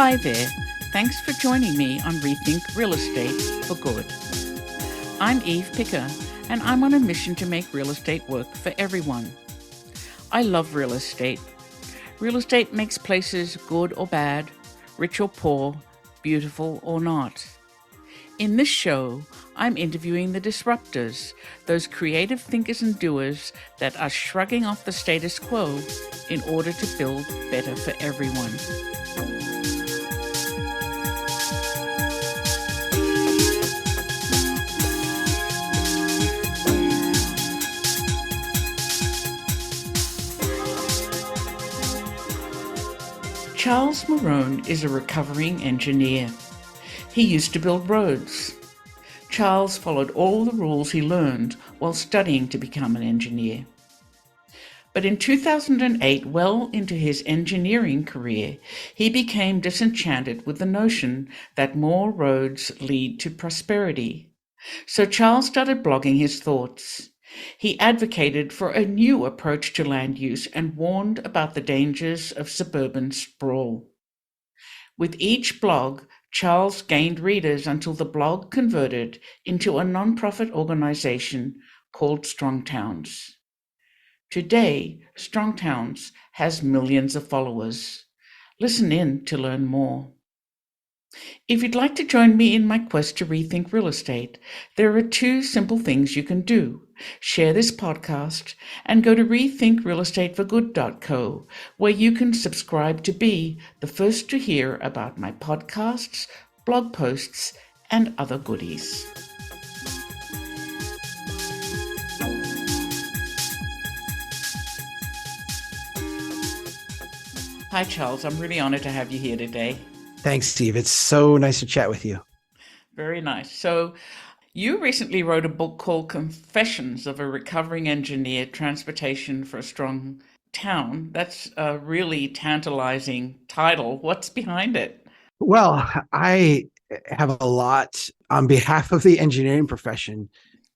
Hi there. Thanks for joining me on Rethink Real Estate for Good. I'm Eve Picker, and I'm on a mission to make real estate work for everyone. I love real estate. Real estate makes places good or bad, rich or poor, beautiful or not. In this show, I'm interviewing the disruptors, those creative thinkers and doers that are shrugging off the status quo in order to build better for everyone. Charles Mahron is a recovering engineer. He used to build roads. Charles followed all the rules he learned while studying to become an engineer. But in 2008, well into his engineering career, he became disenchanted with the notion that more roads lead to prosperity. So Charles started blogging his thoughts. He advocated for a new approach to land use and warned about the dangers of suburban sprawl. With each blog, Charles gained readers until the blog converted into a non-profit organization called Strong Towns. Today, Strong Towns has millions of followers. Listen in to learn more. If you'd like to join me in my quest to rethink real estate, there are two simple things you can do. Share this podcast and go to rethinkrealestateforgood.co, where you can subscribe to be the first to hear about my podcasts, blog posts, and other goodies. Hi, Charles. I'm really honored to have you here today. Thanks, Steve. It's so nice to chat with you. Very nice. So, you recently wrote a book called Confessions of a Recovering Engineer, Transportation for a Strong Town. That's a really tantalizing title. What's behind it? Well, I have a lot on behalf of the engineering profession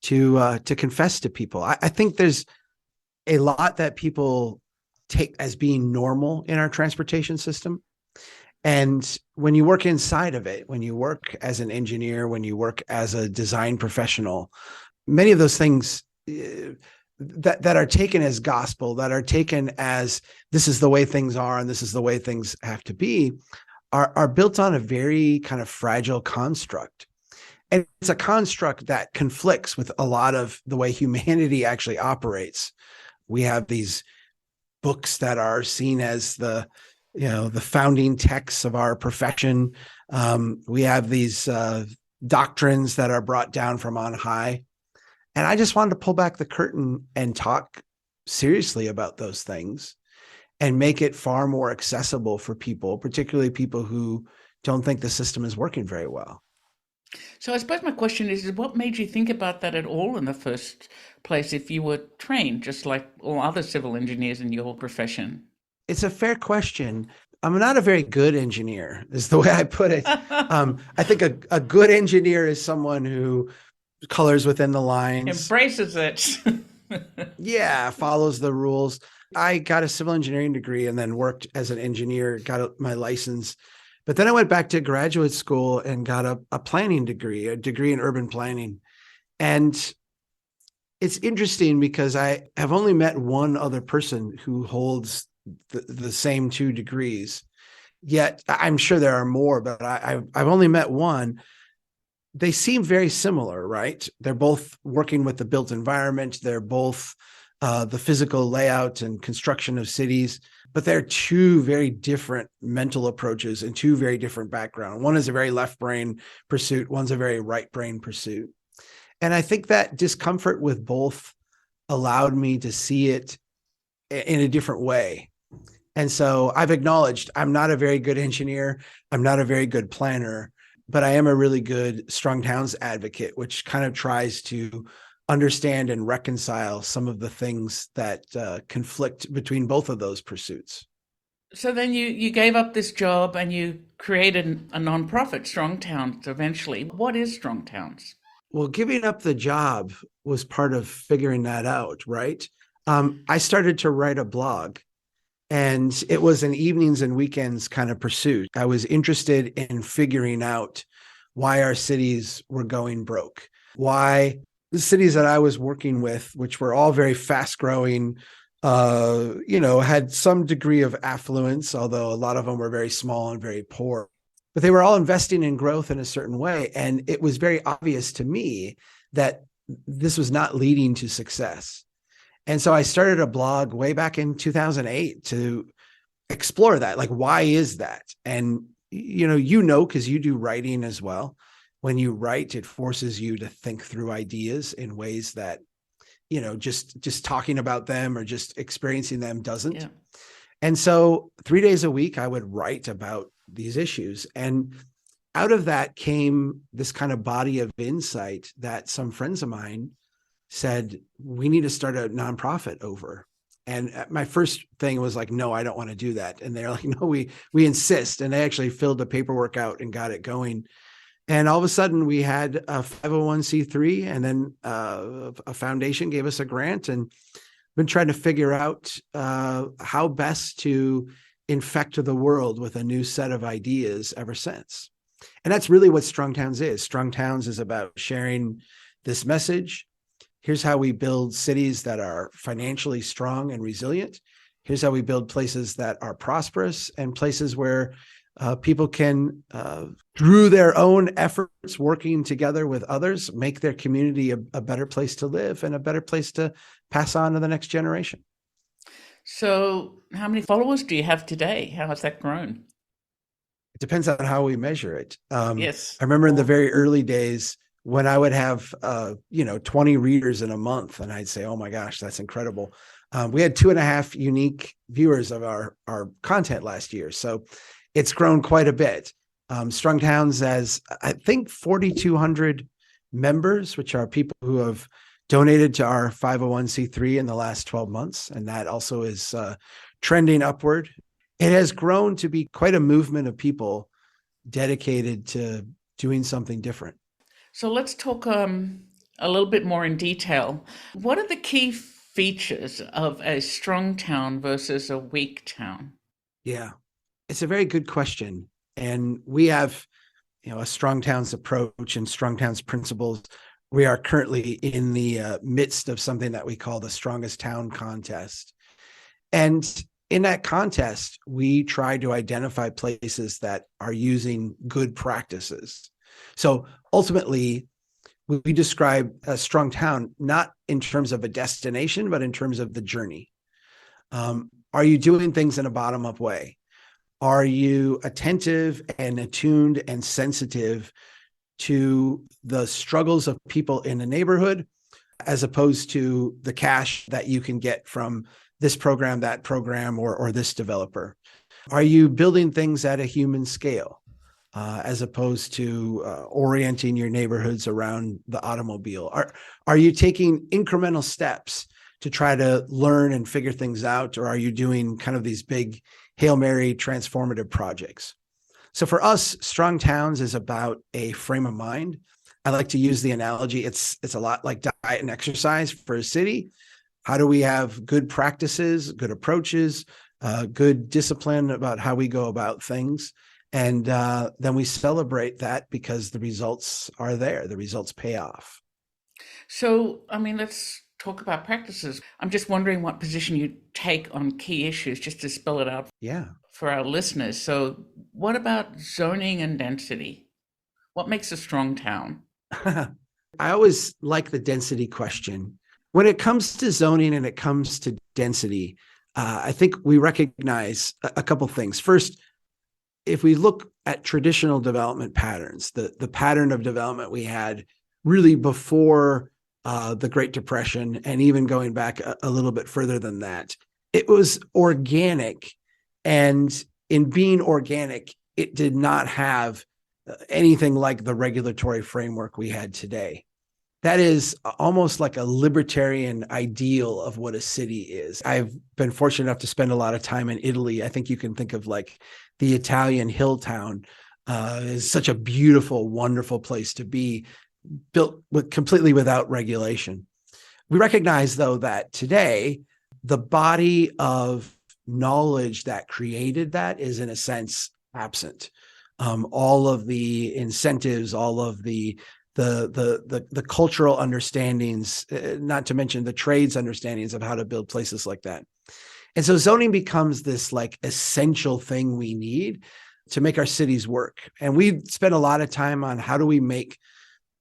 to confess to people. I think there's a lot that people take as being normal in our transportation system. And when you work inside of it, when you work as an engineer, when you work as a design professional, many of those things that are taken as gospel, that are taken as this is the way things are and this is the way things have to be, are built on a very kind of fragile construct. And it's a construct that conflicts with a lot of the way humanity actually operates. We have these books that are seen as the founding texts of our profession. We have these doctrines that are brought down from on high. And I just wanted to pull back the curtain and talk seriously about those things and make it far more accessible for people, particularly people who don't think the system is working very well. So I suppose my question is what made you think about that at all in the first place if you were trained just like all other civil engineers in your profession? It's a fair question. I'm not a very good engineer, is the way I put it. I think a good engineer is someone who colors within the lines. Embraces it. Yeah, follows the rules. I got a civil engineering degree and then worked as an engineer, got my license. But then I went back to graduate school and got a planning degree, a degree in urban planning. And it's interesting because I have only met one other person who holds the same two degrees, yet I'm sure there are more, but I've only met one. They seem very similar, right? They're both working with the built environment. They're both the physical layout and construction of cities, but they're two very different mental approaches and two very different backgrounds. One is a very left brain pursuit. One's a very right brain pursuit. And I think that discomfort with both allowed me to see it in a different way. And so I've acknowledged I'm not a very good engineer. I'm not a very good planner, but I am a really good Strong Towns advocate, which kind of tries to understand and reconcile some of the things that conflict between both of those pursuits. So then you gave up this job and you created a nonprofit, Strong Towns, eventually. What is Strong Towns? Well, giving up the job was part of figuring that out, right? I started to write a blog And it was an evenings and weekends kind of pursuit. I was interested in figuring out why our cities were going broke, why the cities that I was working with, which were all very fast growing, had some degree of affluence, although a lot of them were very small and very poor. But they were all investing in growth in a certain way. And it was very obvious to me that this was not leading to success. And so I started a blog way back in 2008 to explore that. Like, why is that? And, because you do writing as well. When you write, it forces you to think through ideas in ways that, just talking about them or just experiencing them doesn't. Yeah. And so 3 days a week, I would write about these issues. And out of that came this kind of body of insight that some friends of mine said, we need to start a nonprofit over. And my first thing was like, no, I don't want to do that. And they're like, no, we insist. And they actually filled the paperwork out and got it going. And all of a sudden we had a 501c3, and then a foundation gave us a grant, and been trying to figure out how best to infect the world with a new set of ideas ever since. And that's really what Strong Towns is. Strong Towns is about sharing this message. Here's how we build cities that are financially strong and resilient. Here's how we build places that are prosperous, and places where people can, through their own efforts, working together with others, make their community a better place to live and a better place to pass on to the next generation. So how many followers do you have today? How has that grown? It depends on how we measure it. Yes. I remember in the very early days when I would have, 20 readers in a month, and I'd say, oh my gosh, that's incredible. We had 2.5 unique viewers of our content last year. So it's grown quite a bit. Strong Towns has, I think, 4,200 members, which are people who have donated to our 501c3 in the last 12 months. And that also is trending upward. It has grown to be quite a movement of people dedicated to doing something different. So let's talk a little bit more in detail. What are the key features of a strong town versus a weak town? Yeah, it's a very good question. And we have, a Strong Towns approach and Strong Towns principles. We are currently in the midst of something that we call the Strongest Town Contest. And in that contest, we try to identify places that are using good practices. So ultimately, we describe a strong town not in terms of a destination, but in terms of the journey. Are you doing things in a bottom-up way? Are you attentive and attuned and sensitive to the struggles of people in a neighborhood, as opposed to the cash that you can get from this program, that program, or this developer? Are you building things at a human scale, as opposed to orienting your neighborhoods around the automobile? Are you taking incremental steps to try to learn and figure things out, or are you doing kind of these big Hail Mary transformative projects? So for us, Strong Towns is about a frame of mind. I like to use the analogy, it's a lot like diet and exercise for a city. How do we have good practices, good approaches, good discipline about how we go about things? And then we celebrate that because the results are there. The results pay off. So, let's talk about practices. I'm just wondering what position you take on key issues, just to spell it out Yeah. for our listeners. So what about zoning and density? What makes a strong town? I always like the density question. When it comes to zoning and it comes to density, I think we recognize a couple things. First, if we look at traditional development patterns, the pattern of development we had really before the Great Depression, and even going back a little bit further than that, it was organic. And in being organic, it did not have anything like the regulatory framework we had today. That is almost like a libertarian ideal of what a city is. I've been fortunate enough to spend a lot of time in Italy. I think you can think of like the Italian hill town is such a beautiful, wonderful place to be, built completely without regulation. We recognize, though, that today the body of knowledge that created that is in a sense absent. All of the incentives, all of the cultural understandings, not to mention the trades understandings of how to build places like that. And so zoning becomes this like essential thing we need to make our cities work. And we spent a lot of time on how do we make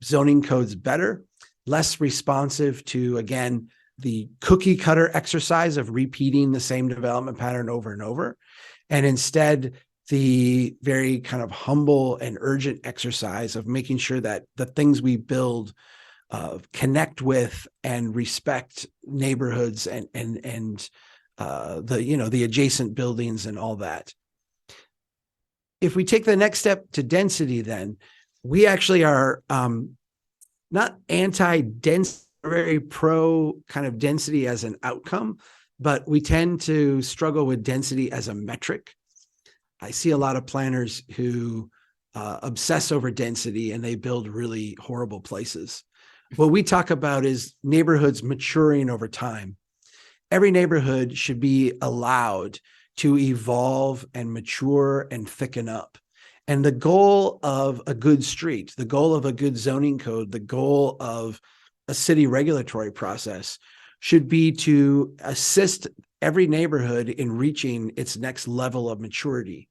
zoning codes better, less responsive to, again, the cookie cutter exercise of repeating the same development pattern over and over. And instead, the very kind of humble and urgent exercise of making sure that the things we build connect with and respect neighborhoods and the adjacent buildings and all that. If we take the next step to density, then we actually are not anti-density, very pro kind of density as an outcome, but we tend to struggle with density as a metric. I see a lot of planners who obsess over density and they build really horrible places. What we talk about is neighborhoods maturing over time. Every neighborhood should be allowed to evolve and mature and thicken up. And the goal of a good street, the goal of a good zoning code, the goal of a city regulatory process should be to assist every neighborhood in reaching its next level of maturity.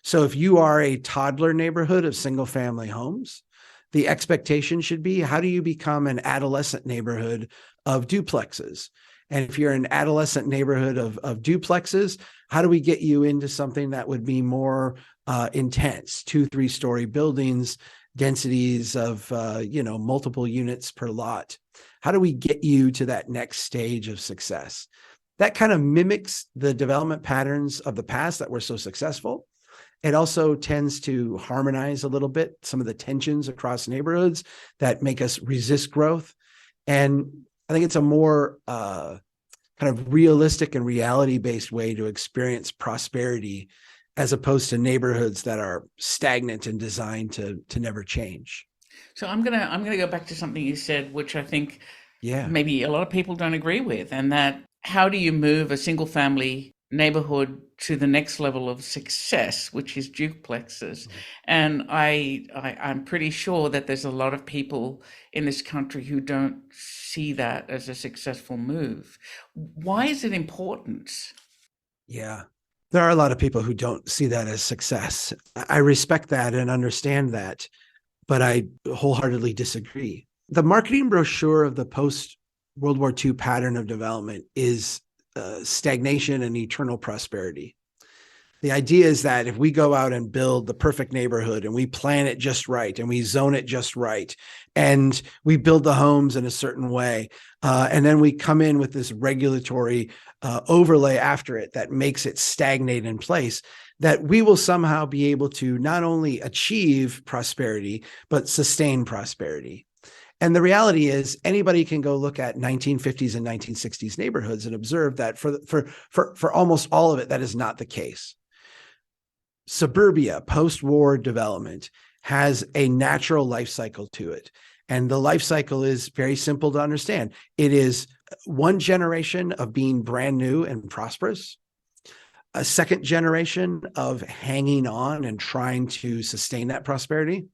So if you are a toddler neighborhood of single family homes, the expectation should be, how do you become an adolescent neighborhood of duplexes? And if you're an adolescent neighborhood of duplexes, how do we get you into something that would be more intense, 2-3 story buildings, densities of multiple units per lot? How do we get you to that next stage of success? That kind of mimics the development patterns of the past that were so successful. It also tends to harmonize a little bit some of the tensions across neighborhoods that make us resist growth. And I think it's a more kind of realistic and reality-based way to experience prosperity, as opposed to neighborhoods that are stagnant and designed to never change. So I'm gonna go back to something you said, which I think Yeah. maybe a lot of people don't agree with, and that how do you move a single family neighborhood to the next level of success, which is duplexes? And I'm pretty sure that there's a lot of people in this country who don't see that as a successful move. Why is it important? Yeah. There are a lot of people who don't see that as success. I respect that and understand that, but I wholeheartedly disagree. The marketing brochure of the post-World War II pattern of development is stagnation and eternal prosperity. The idea is that if we go out and build the perfect neighborhood and we plan it just right and we zone it just right and we build the homes in a certain way, and then we come in with this regulatory overlay after it that makes it stagnate in place, that we will somehow be able to not only achieve prosperity, but sustain prosperity. And the reality is anybody can go look at 1950s and 1960s neighborhoods and observe that for almost all of it, that is not the case. Suburbia, post-war development, has a natural life cycle to it. And the life cycle is very simple to understand. It is one generation of being brand new and prosperous, a second generation of hanging on and trying to sustain that prosperity,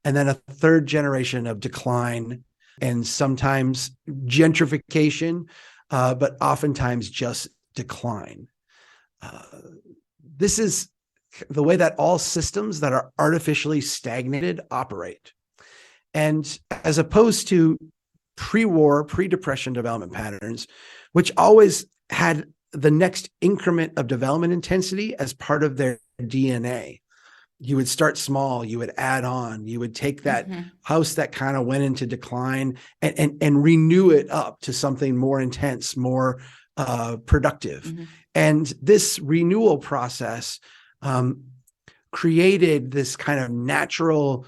and then a third generation of decline and sometimes gentrification, but oftentimes just decline. This is the way that all systems that are artificially stagnated operate. And as opposed to pre-war, pre-depression development patterns, which always had the next increment of development intensity as part of their DNA. You would start small, you would add on, you would take that house that kind of went into decline and renew it up to something more intense, more productive. And this renewal process created this kind of natural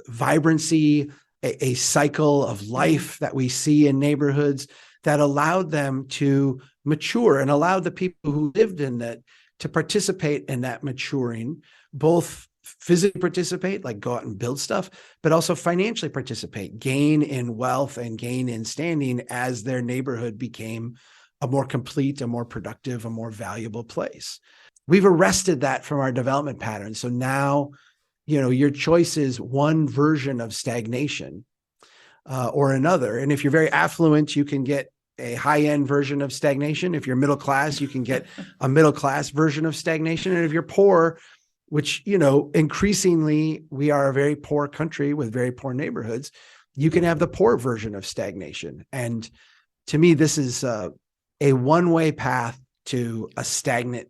vibrancy, a cycle of life that we see in neighborhoods that allowed them to mature and allowed the people who lived in it to participate in that maturing, both physically participate, like go out and build stuff, but also financially participate, gain in wealth and gain in standing as their neighborhood became a more complete, a more productive, a more valuable place. We've arrested that from our development patterns. So now, your choice is one version of stagnation or another. And if you're very affluent, you can get a high-end version of stagnation. If you're middle class, you can get a middle class version of stagnation. And if you're poor, which, increasingly we are a very poor country with very poor neighborhoods, you can have the poor version of stagnation. And to me, this is a one-way path to a stagnant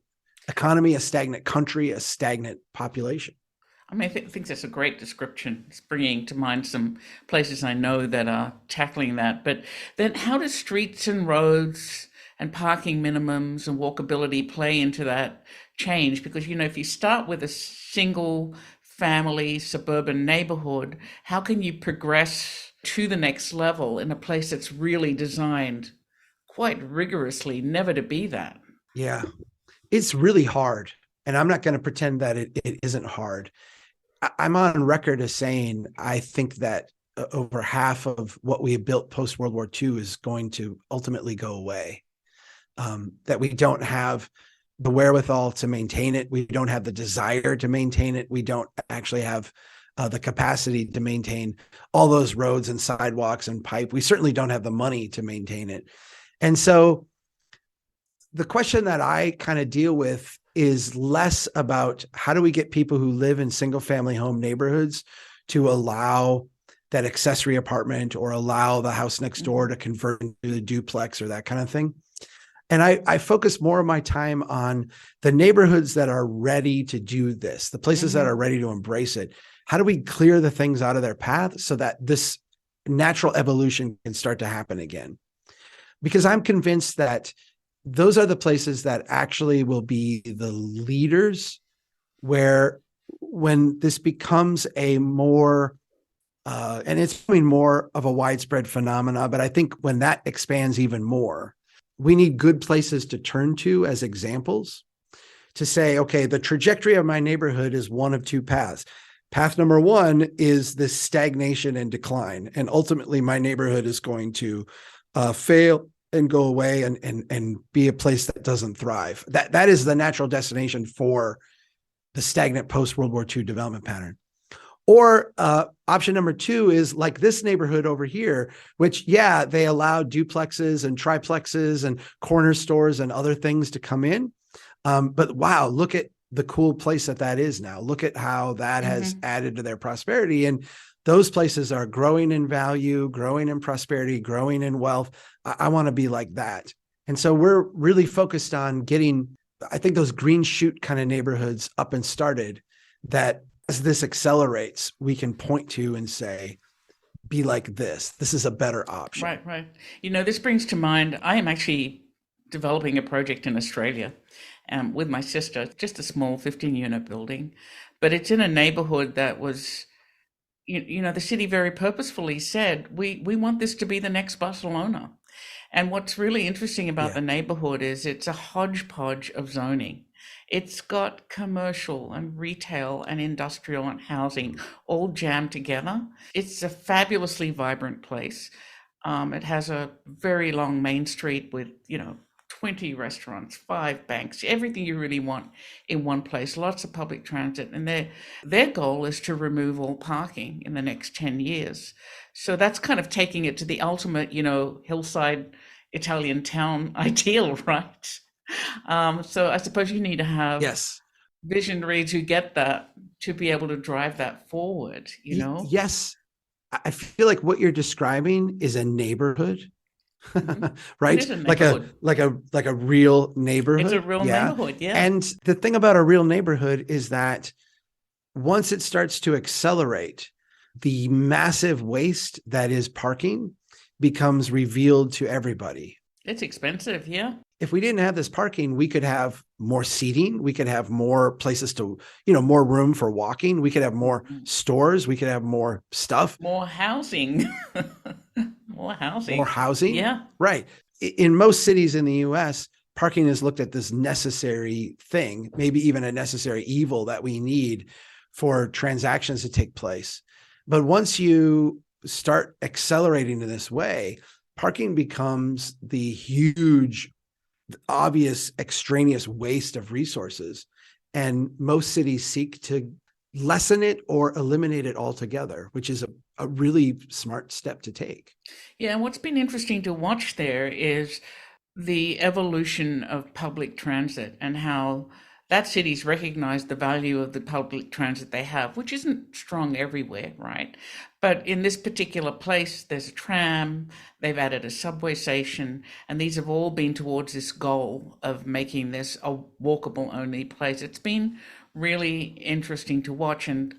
economy, a stagnant country, a stagnant population. I mean, I think that's a great description. It's bringing to mind some places I know that are tackling that. But then how do streets and roads and parking minimums and walkability play into that change? Because, if you start with a single family suburban neighborhood, how can you progress to the next level in a place that's really designed quite rigorously never to be that? Yeah, it's really hard. And I'm not going to pretend that it isn't hard. I'm on record as saying I think that over half of what we built post World War II is going to ultimately go away. That we don't have the wherewithal to maintain it. We don't have the desire to maintain it. We don't actually have the capacity to maintain all those roads and sidewalks and pipe. We certainly don't have the money to maintain it. And so the question that I kind of deal with is less about how do we get people who live in single family home neighborhoods to allow that accessory apartment or allow the house next door to convert into a duplex or that kind of thing. And I focus more of my time on the neighborhoods that are ready to do this, the places that are ready to embrace it. How do we clear the things out of their path so that this natural evolution can start to happen again? Because I'm convinced that those are the places that actually will be the leaders, where when this becomes a more, and it's becoming more of a widespread phenomena, but I think when that expands even more, we need good places to turn to as examples to say, okay, the trajectory of my neighborhood is one of two paths. Path number one is this stagnation and decline. And ultimately my neighborhood is going to fail and go away and be a place that doesn't thrive. That is the natural destination for the stagnant post-World War II development pattern. Or option number two is like this neighborhood over here, which, they allow duplexes and triplexes and corner stores and other things to come in. But wow, look at the cool place that is now. Look at how that has added to their prosperity. And those places are growing in value, growing in prosperity, growing in wealth. I want to be like that. And so we're really focused on getting, I think, those green shoot kind of neighborhoods up and started, that as this accelerates, we can point to and say, be like this. This is a better option. Right. This brings to mind, I am actually developing a project in Australia with my sister, just a small 15-unit building, but it's in a neighborhood that was, the city very purposefully said, we want this to be the next Barcelona. And what's really interesting about the neighborhood is it's a hodgepodge of zoning. It's got commercial and retail and industrial and housing all jammed together. It's a fabulously vibrant place. It has a very long main street with, 20 restaurants, 5 banks, everything you really want in one place, lots of public transit. And their goal is to remove all parking in the next 10 years. So that's kind of taking it to the ultimate, hillside Italian town ideal, right? So I suppose you need to have visionaries who get that to be able to drive that forward, Yes. I feel like what you're describing is a neighborhood. Right? It is a like a real neighborhood. It's a real neighborhood, And the thing about a real neighborhood is that once it starts to accelerate, the massive waste that is parking becomes revealed to everybody. It's expensive, If we didn't have this parking, we could have more seating. We could have more places to, more room for walking. We could have more stores. We could have more stuff. More housing. More housing. Yeah. Right. In most cities in the US, parking is looked at this necessary thing, maybe even a necessary evil that we need for transactions to take place. But once you start accelerating in this way, parking becomes the huge obvious extraneous waste of resources. And most cities seek to lessen it or eliminate it altogether, which is a really smart step to take. Yeah, and what's been interesting to watch there is the evolution of public transit and how that city's recognized the value of the public transit they have, which isn't strong everywhere, right? But in this particular place, there's a tram, they've added a subway station, and these have all been towards this goal of making this a walkable only place. It's been really interesting to watch, and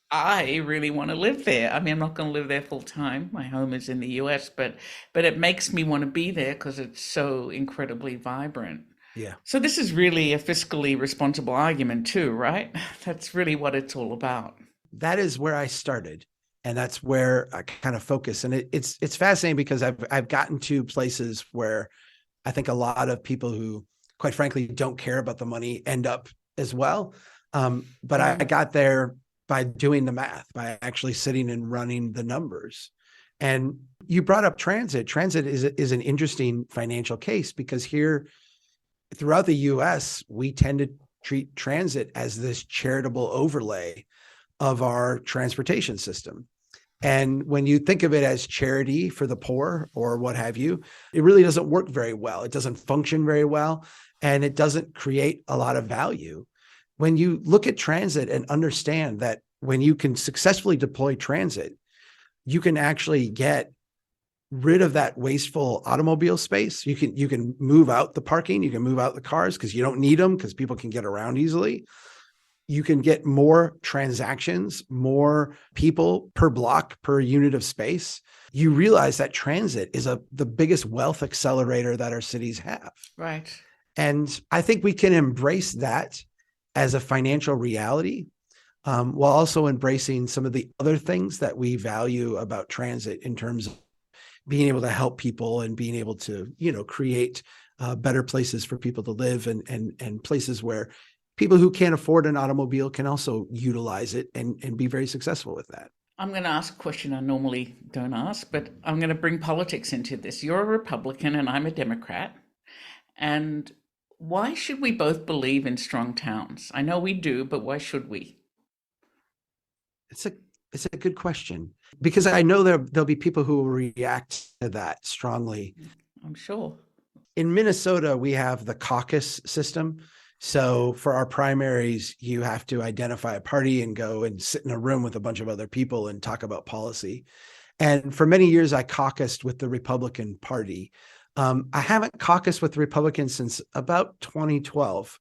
I really want to live there. I mean, I'm not going to live there full time. My home is in the US, but it makes me want to be there because it's so incredibly vibrant. Yeah. So this is really a fiscally responsible argument too, right? That's really what it's all about. That is where I started. And that's where I kind of focus. And it's fascinating because I've gotten to places where I think a lot of people who, quite frankly, don't care about the money end up as well. But I got there by doing the math, by actually sitting and running the numbers. And you brought up transit. Transit is an interesting financial case because here throughout the US, we tend to treat transit as this charitable overlay of our transportation system. And when you think of it as charity for the poor or what have you, it really doesn't work very well. It doesn't function very well, and it doesn't create a lot of value. When you look at transit and understand that when you can successfully deploy transit, you can actually get rid of that wasteful automobile space. You can move out the parking, you can move out the cars because you don't need them because people can get around easily. You can get more transactions, more people per block, per unit of space. You realize that transit is the biggest wealth accelerator that our cities have. Right. And I think we can embrace that as a financial reality, while also embracing some of the other things that we value about transit in terms of being able to help people and being able to, create better places for people to live and places where people who can't afford an automobile can also utilize it and be very successful with that. I'm going to ask a question I normally don't ask, but I'm going to bring politics into this. You're a Republican and I'm a Democrat. And why should we both believe in strong towns? I know we do, but why should we? It's a good question because I know there'll be people who will react to that strongly. I'm sure. In Minnesota, we have the caucus system. So for our primaries, you have to identify a party and go and sit in a room with a bunch of other people and talk about policy. And for many years, I caucused with the Republican Party. I haven't caucused with the Republicans since about 2012,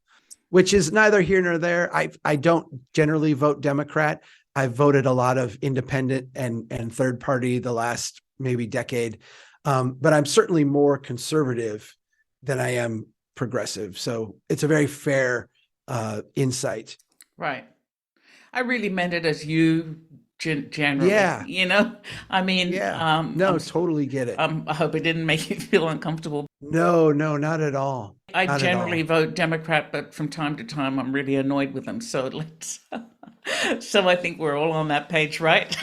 which is neither here nor there. I don't generally vote Democrat. I've voted a lot of independent and third party the last maybe decade. But I'm certainly more conservative than I am progressive. So it's a very fair insight. Right. I really meant it as you generally. Yeah. I mean, Yeah. No, totally get it. I hope it didn't make you feel uncomfortable. No, not at all. I Not generally at all. vote Democrat, but from time to time I'm really annoyed with them. So so I think we're all on that page, right?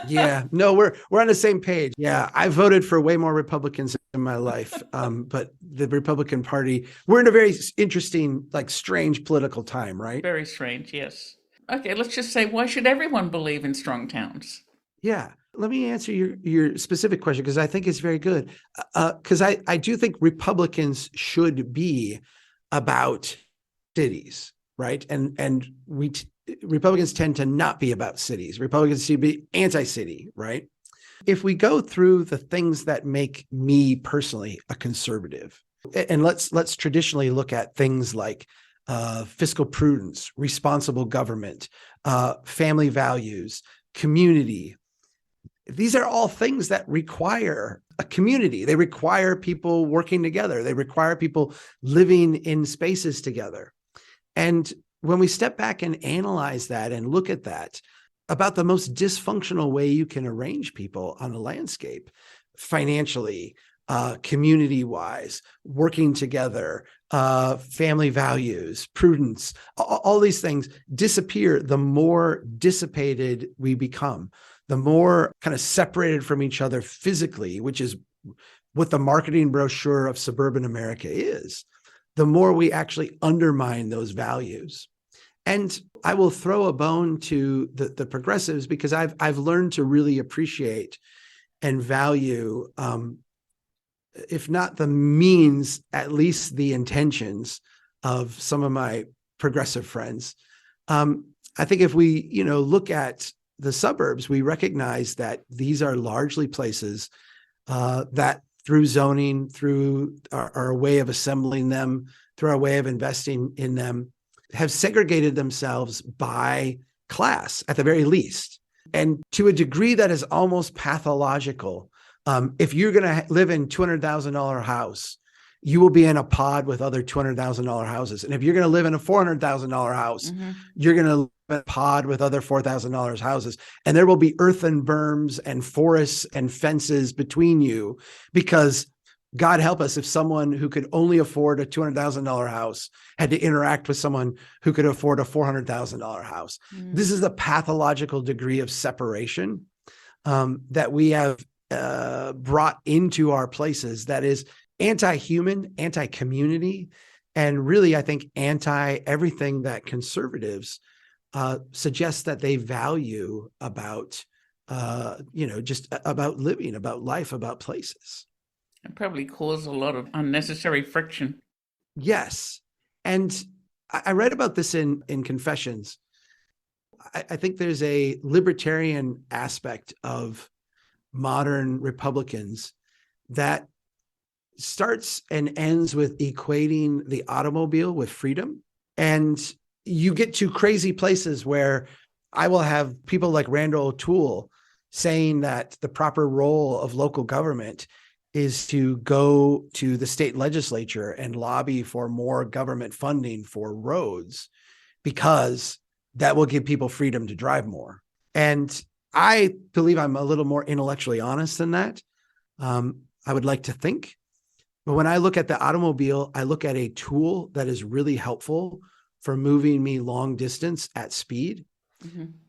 Yeah, no, we're on the same page. Yeah, I voted for way more Republicans in my life, but the Republican Party, we're in a very interesting, strange political time, right? Very strange, yes. Okay, let's just say, why should everyone believe in strong towns? Yeah, let me answer your specific question because I think it's very good. Because I do think Republicans should be about cities, right? And Republicans tend to not be about cities. Republicans seem to be anti-city, right? If we go through the things that make me personally a conservative, and let's traditionally look at things like fiscal prudence, responsible government, family values, community. These are all things that require a community. They require people working together. They require people living in spaces together. And when we step back and analyze that and look at that, about the most dysfunctional way you can arrange people on a landscape, financially, community-wise, working together, family values, prudence, all these things disappear the more dissipated we become, the more kind of separated from each other physically, which is what the marketing brochure of suburban America is, the more we actually undermine those values. And I will throw a bone to the progressives, because I've learned to really appreciate and value, if not the means, at least the intentions of some of my progressive friends. I think if we, look at the suburbs, we recognize that these are largely places that through zoning, through our way of assembling them, through our way of investing in them, have segregated themselves by class at the very least. And to a degree that is almost pathological. If you're going to live in $200,000 house, you will be in a pod with other $200,000 houses. And if you're going to live in a $400,000 house, you're going to live in a pod with other $4,000 houses. And there will be earthen berms and forests and fences between you, because God help us if someone who could only afford a $200,000 house had to interact with someone who could afford a $400,000 house. This is the pathological degree of separation that we have brought into our places, that is anti-human, anti-community, and really, I think, anti-everything that conservatives suggest that they value about, just about living, about life, about places. It probably caused a lot of unnecessary friction. Yes. And I read about this in Confessions. I think there's a libertarian aspect of modern Republicans that starts and ends with equating the automobile with freedom. And you get to crazy places where I will have people like Randall O'Toole saying that the proper role of local government is to go to the state legislature and lobby for more government funding for roads, because that will give people freedom to drive more. And I believe I'm a little more intellectually honest than that. I would like to think. But when I look at the automobile, I look at a tool that is really helpful for moving me long distance at speed.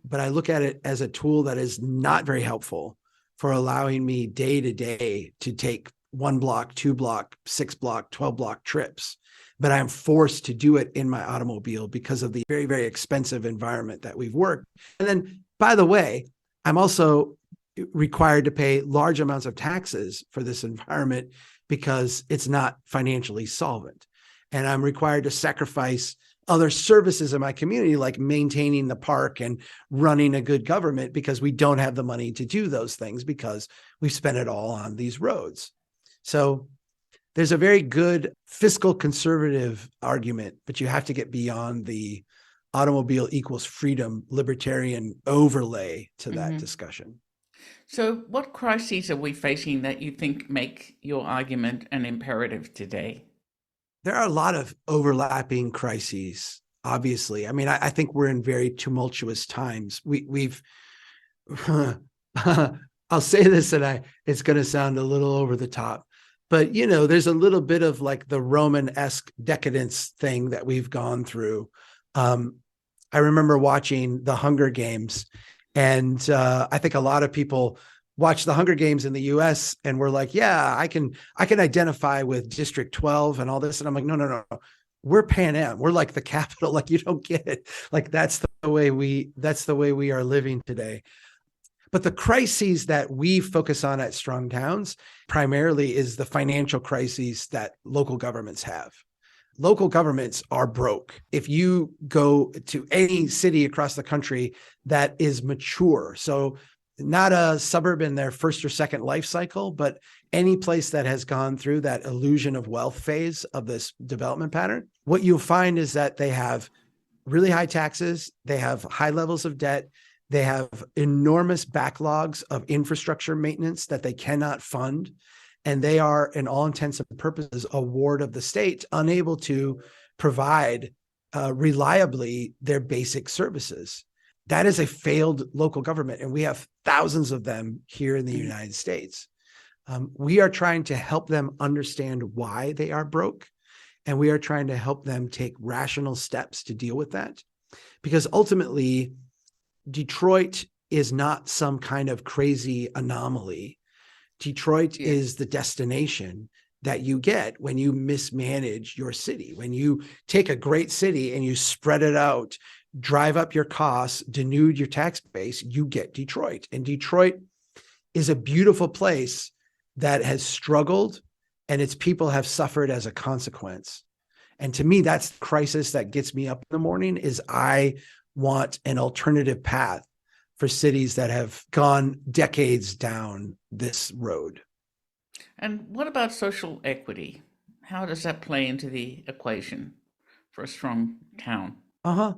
But I look at it as a tool that is not very helpful for allowing me day to day to take 1 block, 2 block, 6 block, 12 block trips. But I'm forced to do it in my automobile because of the very, very expensive environment that we've worked. And then, by the way, I'm also required to pay large amounts of taxes for this environment because it's not financially solvent. And I'm required to sacrifice other services in my community, like maintaining the park and running a good government, because we don't have the money to do those things because we've spent it all on these roads. So there's a very good fiscal conservative argument, but you have to get beyond the automobile equals freedom libertarian overlay to that discussion. So what crises are we facing that you think make your argument an imperative today? There are a lot of overlapping crises, obviously. I mean, I think we're in very tumultuous times. We've I'll say this, and it's going to sound a little over the top, but there's a little bit of like the Roman-esque decadence thing that we've gone through. I remember watching the Hunger Games, and I think a lot of people watch the Hunger Games in the US and we're like, yeah, I can identify with District 12 and all this. And I'm like, no. We're Pan Am. We're like the capital. Like, you don't get it. Like, that's the way we are living today. But the crises that we focus on at Strong Towns primarily is the financial crises that local governments have. Local governments are broke. If you go to any city across the country that is mature, so not a suburb in their first or second life cycle, but any place that has gone through that illusion of wealth phase of this development pattern, what you'll find is that they have really high taxes, they have high levels of debt, they have enormous backlogs of infrastructure maintenance that they cannot fund, and they are, in all intents and purposes, a ward of the state, unable to provide reliably their basic services. That is a failed local government, and we have thousands of them here in the United States. We are trying to help them understand why they are broke, and we are trying to help them take rational steps to deal with that. Because ultimately, Detroit is not some kind of crazy anomaly. Detroit Yeah. is the destination that you get when you mismanage your city. When you take a great city and you spread it out, drive up your costs, denude your tax base, you get Detroit. And Detroit is a beautiful place that has struggled and its people have suffered as a consequence. And to me, that's the crisis that gets me up in the morning is I want an alternative path for cities that have gone decades down this road. And what about social equity? How does that play into the equation for a strong town? Uh-huh.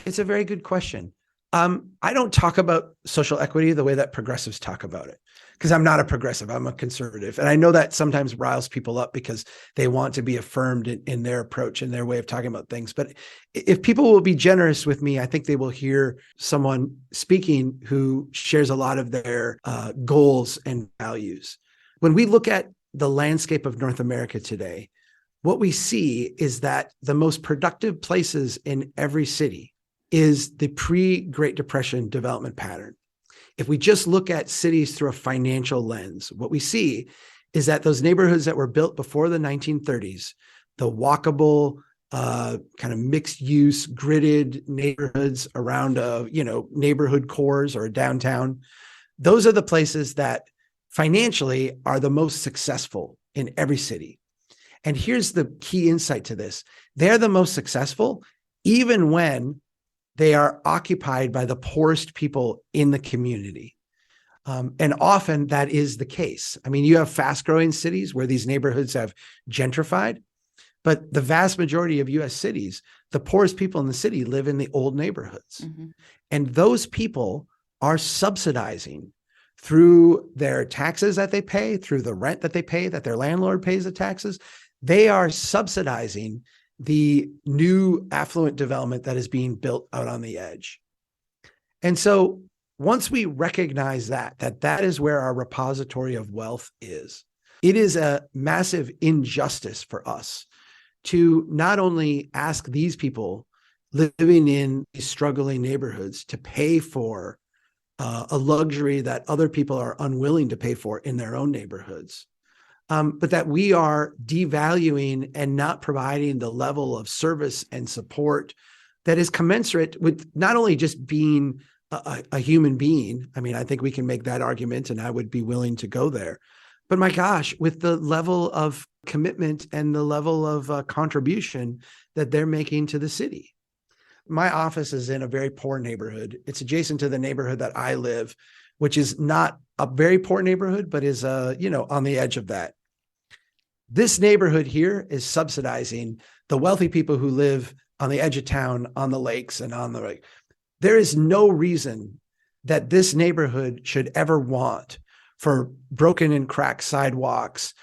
It's a very good question. I don't talk about social equity the way that progressives talk about it because I'm not a progressive. I'm a conservative. And I know that sometimes riles people up because they want to be affirmed in their approach and their way of talking about things. But if people will be generous with me, I think they will hear someone speaking who shares a lot of their goals and values. When we look at the landscape of North America today, what we see is that the most productive places in every city is the pre-Great Depression development pattern. If we just look at cities through a financial lens, what we see is that those neighborhoods that were built before the 1930s, the walkable, kind of mixed use, gridded neighborhoods around neighborhood cores or a downtown, those are the places that financially are the most successful in every city. And here's the key insight to this. They're the most successful, even when they are occupied by the poorest people in the community. And often that is the case. I mean, you have fast growing cities where these neighborhoods have gentrified, but the vast majority of US cities, the poorest people in the city live in the old neighborhoods. Mm-hmm. And those people are subsidizing through their taxes that they pay, through the rent that they pay, that their landlord pays the taxes. They are subsidizing the new affluent development that is being built out on the edge. And so once we recognize that is where our repository of wealth is, it is a massive injustice for us to not only ask these people living in these struggling neighborhoods to pay for a luxury that other people are unwilling to pay for in their own neighborhoods, but that we are devaluing and not providing the level of service and support that is commensurate with not only just being a human being. I mean, I think we can make that argument, and I would be willing to go there. But my gosh, with the level of commitment and the level of contribution that they're making to the city. My office is in a very poor neighborhood. It's adjacent to the neighborhood that I live, which is not a very poor neighborhood, but is on the edge of that. This neighborhood here is subsidizing the wealthy people who live on the edge of town, on the lakes, and on the lake. There is no reason that this neighborhood should ever want for broken and cracked sidewalks,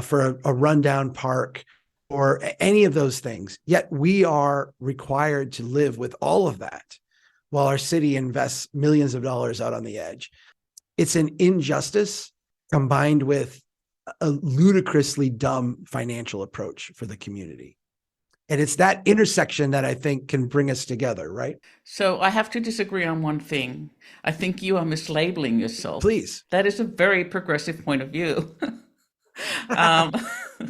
for a rundown park, or any of those things. Yet we are required to live with all of that while our city invests millions of dollars out on the edge. It's an injustice combined with a ludicrously dumb financial approach for the community. And it's that intersection that I think can bring us together, right? So I have to disagree on one thing. I think you are mislabeling yourself. Please. That is a very progressive point of view. um,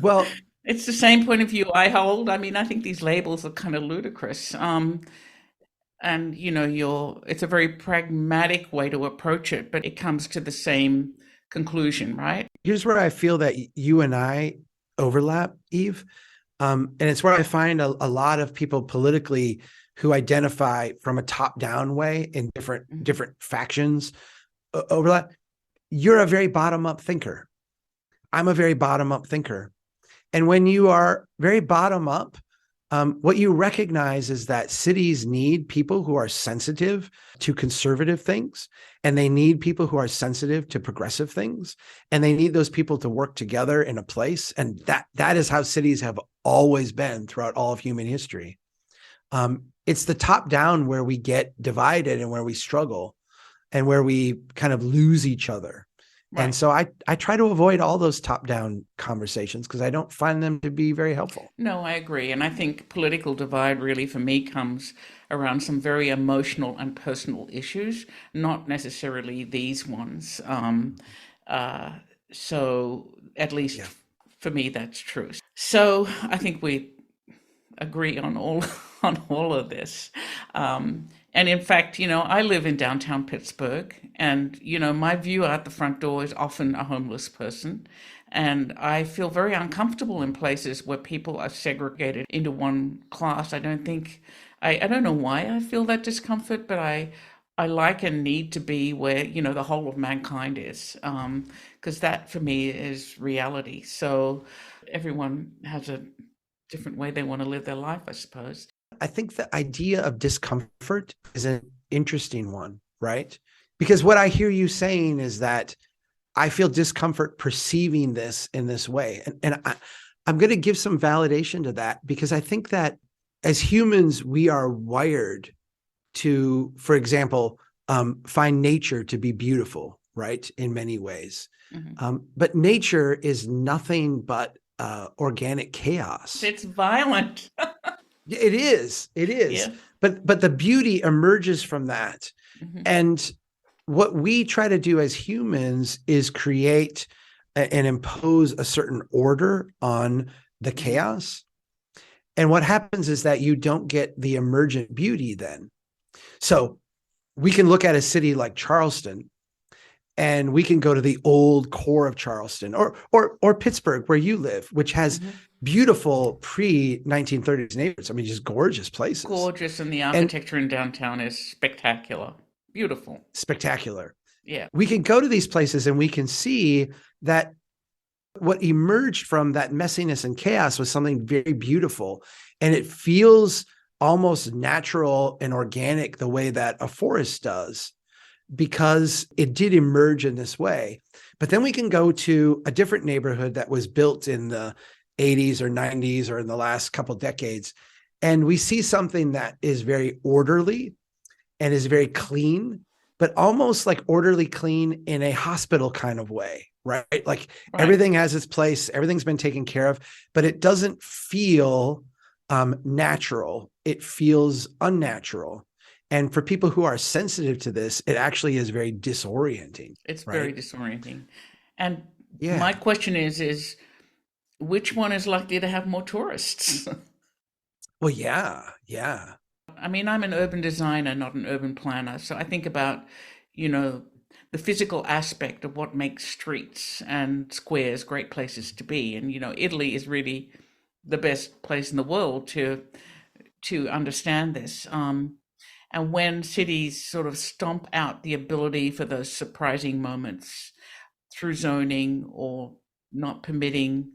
well, it's the same point of view I hold. I mean, I think these labels are kind of ludicrous. And it's a very pragmatic way to approach it, but it comes to the same conclusion, right? Here's where I feel that you and I overlap, Eve. And it's where I find a lot of people politically who identify from a top-down way in different factions overlap. You're a very bottom-up thinker. I'm a very bottom-up thinker. And when you are very bottom-up, what you recognize is that cities need people who are sensitive to conservative things, and they need people who are sensitive to progressive things, and they need those people to work together in a place. And that is how cities have always been throughout all of human history. It's the top down where we get divided and where we struggle and where we kind of lose each other. Right. And so I try to avoid all those top-down conversations because I don't find them to be very helpful. No, I agree. And I think political divide really for me comes around some very emotional and personal issues, not necessarily these ones. So at least Yeah. for me, that's true. So I think we agree on all on all of this. And in fact, I live in downtown Pittsburgh, and my view out the front door is often a homeless person. And I feel very uncomfortable in places where people are segregated into one class. I don't know why I feel that discomfort, but I like and need to be where, the whole of mankind is. Because that for me is reality. So everyone has a different way they want to live their life, I suppose. I think the idea of discomfort is an interesting one, right? Because what I hear you saying is that I feel discomfort perceiving this in this way. I'm going to give some validation to that because I think that as humans, we are wired to, for example, find nature to be beautiful, right? In many ways. But nature is nothing but organic chaos. It's violent. It is. It is. Yeah. But the beauty emerges from that. And what we try to do as humans is create and impose a certain order on the chaos. And what happens is that you don't get the emergent beauty then. So we can look at a city like Charleston, and we can go to the old core of Charleston or Pittsburgh, where you live, which has beautiful pre-1930s neighborhoods. I mean, just gorgeous places. Gorgeous, and the architecture in downtown is spectacular. Beautiful. Spectacular. Yeah. We can go to these places and we can see that what emerged from that messiness and chaos was something very beautiful. And it feels almost natural and organic the way that a forest does, because it did emerge in this way. But then we can go to a different neighborhood that was built in the 80s or 90s or in the last couple decades. And we see something that is very orderly and is very clean, but almost like orderly clean in a hospital kind of way, right? Like everything has its place, everything's been taken care of, but it doesn't feel natural. It feels unnatural. And for people who are sensitive to this, it actually is very disorienting. It's right? very disorienting. And my question is which one is likely to have more tourists? Well, yeah. I mean, I'm an urban designer, not an urban planner. So I think about, the physical aspect of what makes streets and squares great places to be. And, Italy is really the best place in the world to understand this. And when cities sort of stomp out the ability for those surprising moments through zoning or not permitting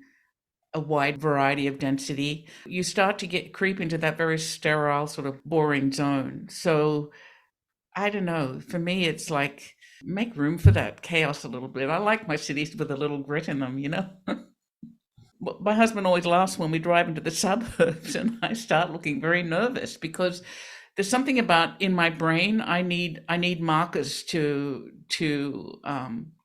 a wide variety of density, you start to creep into that very sterile, sort of boring zone. So I don't know. For me, it's like make room for that chaos a little bit. I like my cities with a little grit in them, My husband always laughs when we drive into the suburbs and I start looking very nervous because there's something about in my brain. I need markers to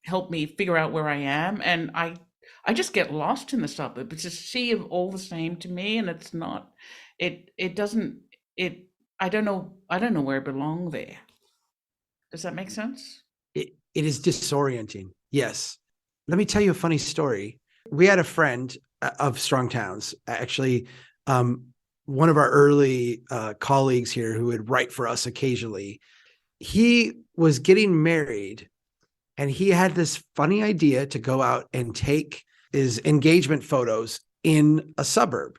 help me figure out where I am, and I just get lost in the suburb. It's a sea of all the same to me, and it's not. It doesn't. I don't know where I belong there. Does that make sense? It is disorienting. Yes. Let me tell you a funny story. We had a friend of Strong Towns, actually, one of our early colleagues here who would write for us occasionally. He was getting married, and he had this funny idea to go out and take his engagement photos in a suburb.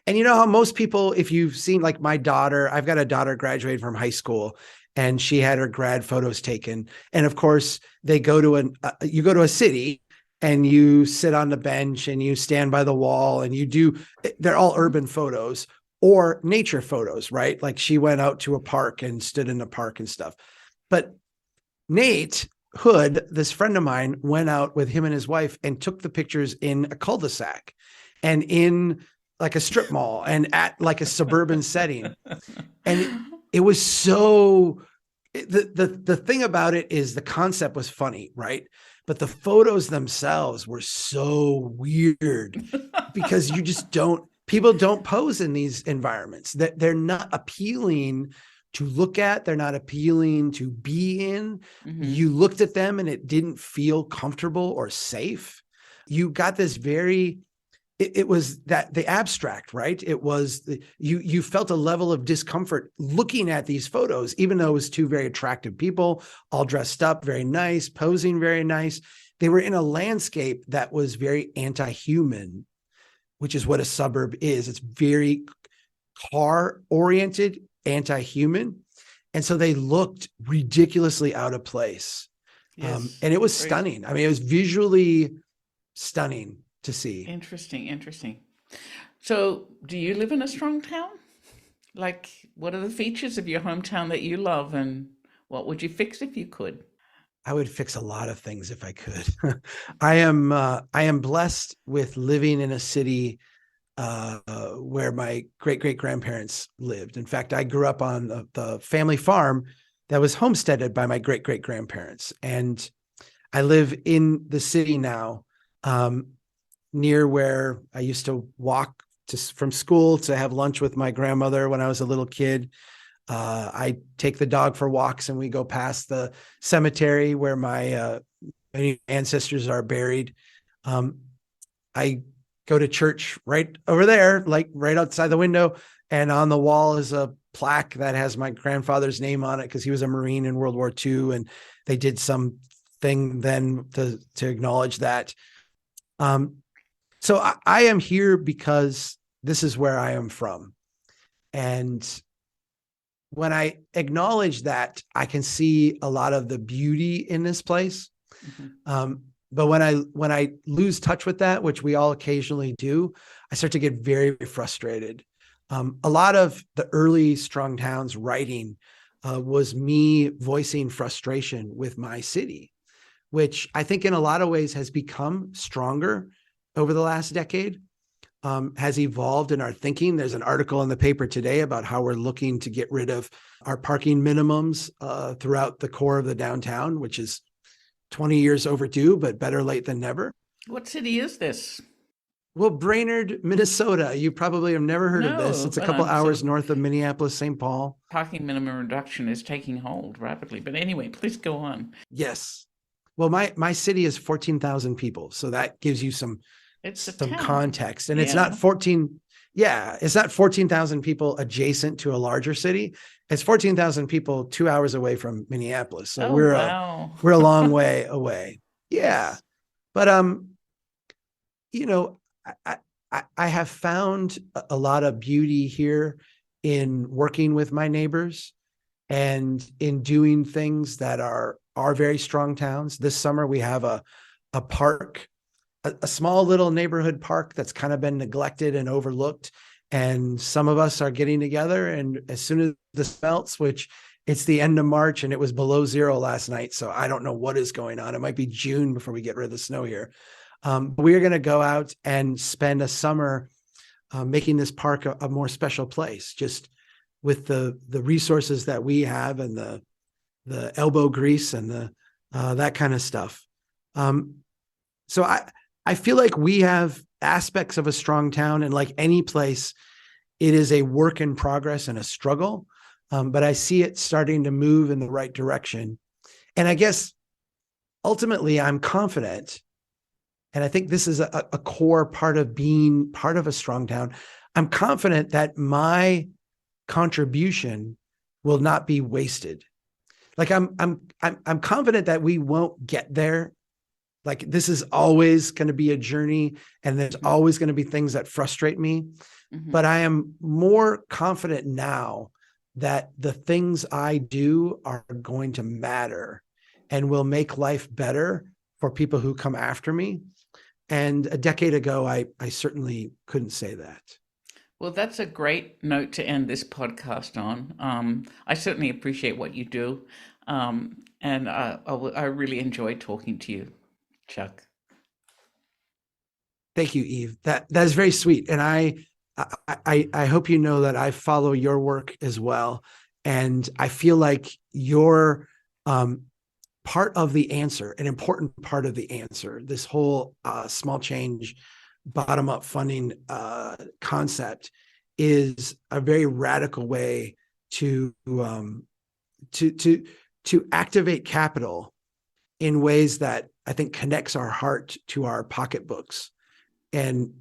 And you know how most people, if you've seen like my daughter, I've got a daughter graduated from high school, and she had her grad photos taken. And of course, they go to you go to a city and you sit on the bench and you stand by the wall and they're all urban photos or nature photos, right? Like she went out to a park and stood in the park and stuff. But Nate Hood, this friend of mine, went out with him and his wife and took the pictures in a cul-de-sac and in like a strip mall and at like a suburban setting. And it was so, the thing about it is the concept was funny, right? But the photos themselves were so weird because people don't pose in these environments. That they're not appealing to look at. They're not appealing to be in. Mm-hmm. You looked at them and it didn't feel comfortable or safe. You got this very, it was that the abstract, right? It was you felt a level of discomfort looking at these photos, even though it was two very attractive people, all dressed up, very nice, posing very nice. They were in a landscape that was very anti-human, which is what a suburb is. It's very car-oriented, anti-human. And so they looked ridiculously out of place. Yes. And it was Very stunning. I mean, it was visually stunning to see. interesting. Interesting. So, do you live in a strong town? Like, what are the features of your hometown that you love, and what would you fix if you could? I would fix a lot of things if I could. I am blessed with living in a city where my great great grandparents lived. In fact, I grew up on the family farm that was homesteaded by my great great grandparents, and I live in the city now, near where I used to walk from school to have lunch with my grandmother when I was a little kid. I take the dog for walks, and we go past the cemetery where my many ancestors are buried. I go to church right over there, like right outside the window, and on the wall is a plaque that has my grandfather's name on it because he was a Marine in World War II, and they did some thing then to acknowledge that. So I am here because this is where I am from. And when I acknowledge that, I can see a lot of the beauty in this place. Mm-hmm. But when I lose touch with that, which we all occasionally do, I start to get very, very frustrated. A lot of the early Strong Towns writing was me voicing frustration with my city, which I think in a lot of ways has become stronger over the last decade, has evolved in our thinking. There's an article in the paper today about how we're looking to get rid of our parking minimums throughout the core of the downtown, which is 20 years overdue, but better late than never. What city is this? Well, Brainerd, Minnesota. You probably have never heard of this. No, It's a but couple I'm sort hours of north of Minneapolis, St. Paul. parking minimum reduction is taking hold rapidly. But anyway, please go on. Yes. Well, my city is 14,000 people. So that gives you some It's a some town. context. And it's not Yeah. 14. Yeah, it's not 14,000 people adjacent to a larger city. It's 14,000 people 2 hours away from Minneapolis. So Oh, wow. we're a long way away. Yeah. Yes. But you know, I have found a lot of beauty here in working with my neighbors and in doing things that are very strong towns. This summer we have a park, a small little neighborhood park that's kind of been neglected and overlooked. And some of us are getting together, and as soon as this melts, which it's the end of March and it was below zero last night, so I don't know what is going on. It might be June before we get rid of the snow here. We are going to go out and spend a summer making this park a more special place, just with the resources that we have and the elbow grease and the that kind of stuff. So I feel like we have aspects of a strong town, and like any place, it is a work in progress and a struggle. But I see it starting to move in the right direction. And I guess ultimately I'm confident, and I think this is a core part of being part of a strong town. I'm confident that my contribution will not be wasted. Like I'm confident that we won't get there. Like this is always going to be a journey, and there's always going to be things that frustrate me. Mm-hmm. But I am more confident now that the things I do are going to matter and will make life better for people who come after me. And a decade ago, I certainly couldn't say that. Well, that's a great note to end this podcast on. I certainly appreciate what you do. And I really enjoyed talking to you, Chuck. Thank you, Eve. That is very sweet. And I hope you know that I follow your work as well. And I feel like you're part of the answer, an important part of the answer. This whole small change, bottom up funding concept is a very radical way to to activate capital in ways that I think connects our heart to our pocketbooks and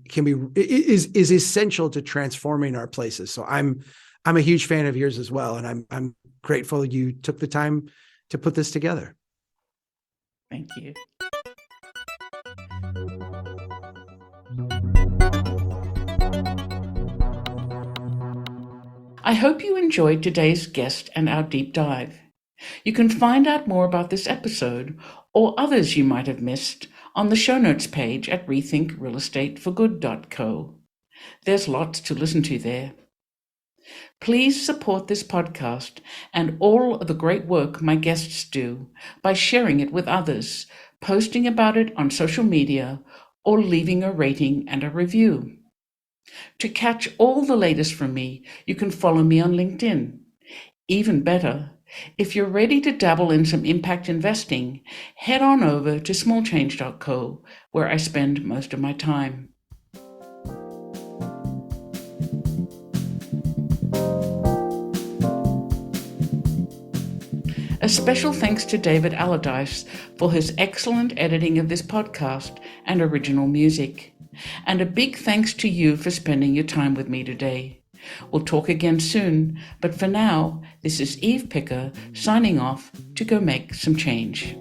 is essential to transforming our places. So I'm a huge fan of yours as well, and I'm grateful you took the time to put this together. Thank you. I hope you enjoyed today's guest and our deep dive. You can find out more about this episode or others you might have missed on the show notes page at rethinkrealestateforgood.co. There's lots to listen to there. Please support this podcast and all of the great work my guests do by sharing it with others, posting about it on social media, or leaving a rating and a review. To catch all the latest from me, you can follow me on LinkedIn. Even better, if you're ready to dabble in some impact investing, head on over to smallchange.co, where I spend most of my time. A special thanks to David Allardyce for his excellent editing of this podcast and original music. And a big thanks to you for spending your time with me today. We'll talk again soon, but for now, this is Eve Picker signing off to go make some change.